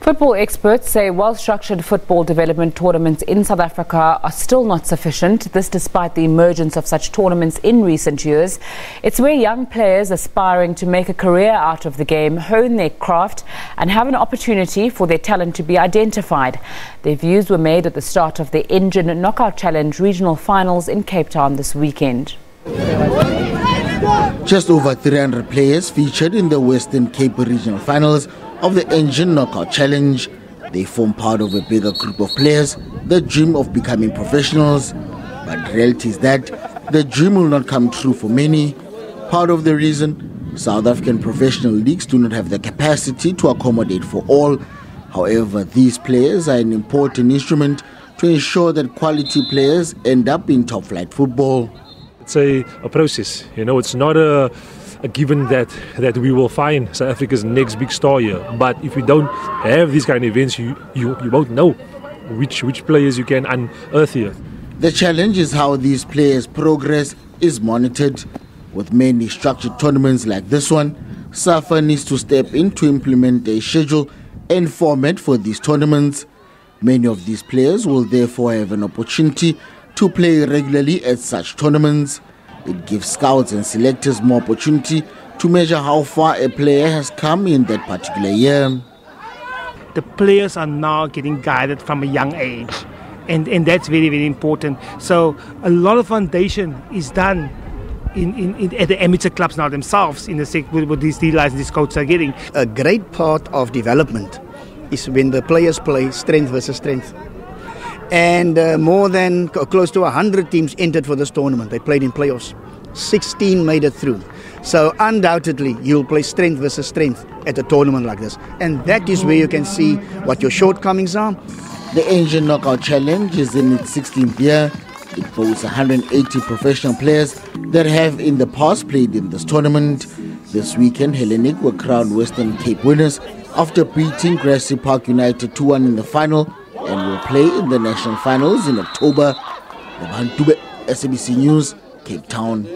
Football experts say well-structured football development tournaments in South Africa are still not sufficient, this despite the emergence of such tournaments in recent years. It's where young players aspiring to make a career out of the game hone their craft and have an opportunity for their talent to be identified. Their views were made at the start of the Engen Knock-out Challenge regional finals in Cape Town this weekend. Just over 300 players featured in the Western Cape regional finals of the Engen Knock-out Challenge. They form part of a bigger group of players that dream of becoming professionals. But the reality is that the dream will not come true for many. Part of the reason, South African professional leagues do not have the capacity to accommodate for all. However, these players are an important instrument to ensure that quality players end up in top-flight football. It's a process, it's not a given that we will find South Africa's next big star here. But if we don't have these kind of events, you won't know which players you can unearth here. The challenge is how these players' progress is monitored. With many structured tournaments like this one, SAFA needs to step in to implement a schedule and format for these tournaments. Many of these players will therefore have an opportunity to play regularly at such tournaments. It gives scouts and selectors more opportunity to measure how far a player has come in that particular year. The players are now getting guided from a young age, and that's very, very important. So a lot of foundation is done at the amateur clubs now themselves in the with these license coaches are getting. A great part of development is when the players play strength versus strength. And more than close to 100 teams entered for this tournament. They played in playoffs. 16 made it through. So undoubtedly, you'll play strength versus strength at a tournament like this. And that is where you can see what your shortcomings are. The Engen Knock-out Challenge is in its 16th year. It boasts 180 professional players that have in the past played in this tournament. This weekend, Hellenic were crowned Western Cape winners after beating Grassy Park United 2-1 in the final, and will play in the national finals in October. SABC News, Cape Town.